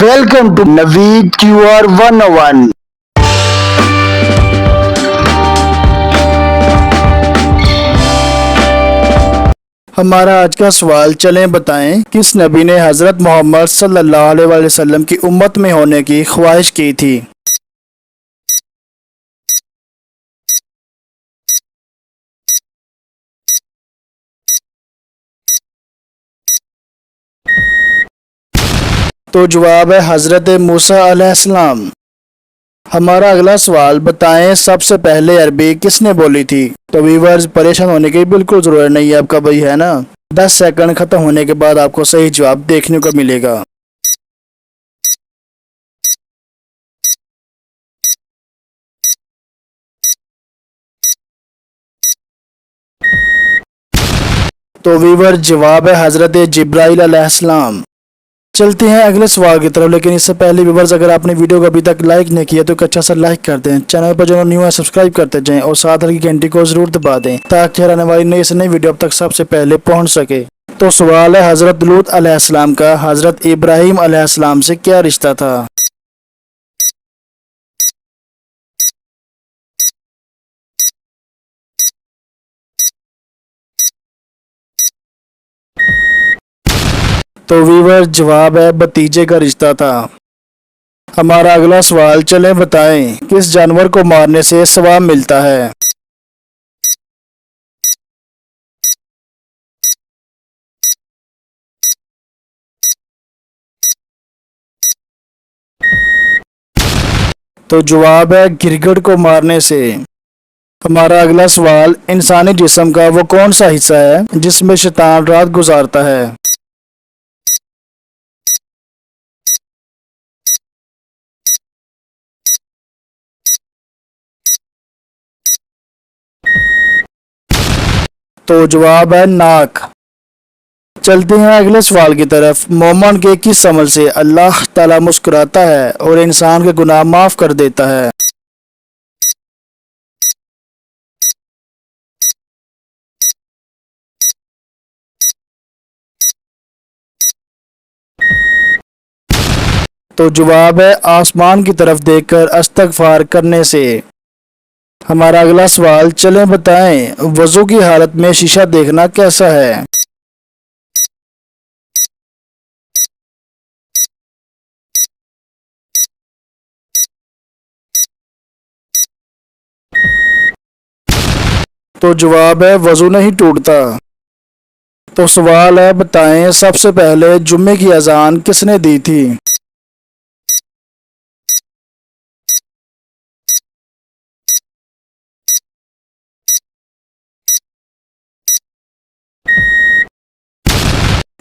Welcome to Naveed QR 101. हमारा आज का सवाल चलें बताएं, किस नबी ने हजरत मोहम्मद सल्लल्लाहु अलैहि वसल्लम की उम्मत में होने की ख्वाहिश की थी। तो जवाब है हजरत मूसा अलैहिस्सलाम। हमारा अगला सवाल बताएं, सबसे पहले अरबी किसने बोली थी। तो व्यूअर्स, परेशान होने की बिल्कुल जरूरत नहीं है, आपका भाई है ना। 10 सेकंड खत्म होने के बाद आपको सही जवाब देखने को मिलेगा। तो व्यूअर, जवाब है हजरत जिब्राइल अलैहिस्सलाम। चलते हैं अगले सवाल की तरफ, लेकिन इससे पहले व्यूअर्स, अगर आपने वीडियो को अभी तक लाइक नहीं किया तो एक अच्छा सा लाइक कर दें। चैनल पर जो न्यू है सब्सक्राइब करते जाएं और साथ ही घंटी को जरूर दबा दें ताकि हर आने वाली नई से नई वीडियो अब तक सबसे पहले पहुंच सके। तो सवाल है, हजरत लूत अलैहिस्सलाम का हजरत इब्राहिम अलैहिस्सलाम से क्या रिश्ता था। तो व्यूअर, जवाब है भतीजे का रिश्ता था। हमारा अगला सवाल चलें बताएं, किस जानवर को मारने से सवाब मिलता है। तो जवाब है गिरगिट को मारने से। हमारा अगला सवाल, इंसानी जिस्म का वो कौन सा हिस्सा है जिसमें शैतान रात गुजारता है। तो जवाब है नाक। चलते हैं अगले सवाल की तरफ। मोमन के किस अमल से अल्लाह ताला मुस्कुराता है और इंसान के गुनाह माफ कर देता है। तो जवाब है आसमान की तरफ देखकर इस्तगफार करने से। हमारा अगला सवाल चलें बताएं, वजू की हालत में शीशा देखना कैसा है। तो जवाब है वजू नहीं टूटता। तो सवाल है बताएं, सबसे पहले जुम्मे की अजान किसने दी थी।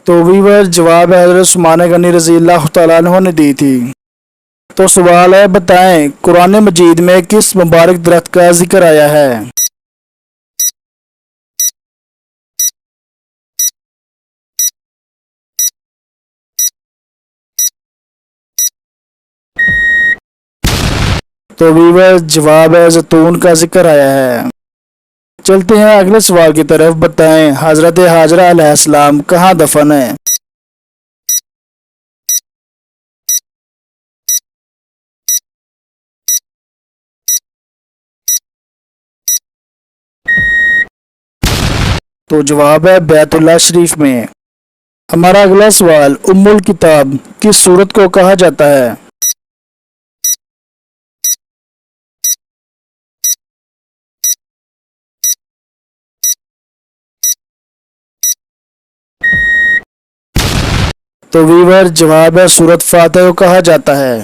तो वीवर, जवाब है हज़रत उस्मान गनी रज़ी अल्लाह तआला अन्हु ने दी थी। तो सवाल है बताएं, कुरान मजीद में किस मुबारक दरख्त का जिक्र आया है। तो वीवर, जवाब है जैतून का जिक्र आया है। चलते हैं अगले सवाल की तरफ, बताएं हजरत हाजरा अलैहिस्सलाम कहाँ दफन है। तो जवाब है बैतुल्लाह शरीफ में। हमारा अगला सवाल, उम्मुल किताब किस सूरत को कहा जाता है। तो वीवर, जवाब है सूरत फातिहा को कहा जाता है।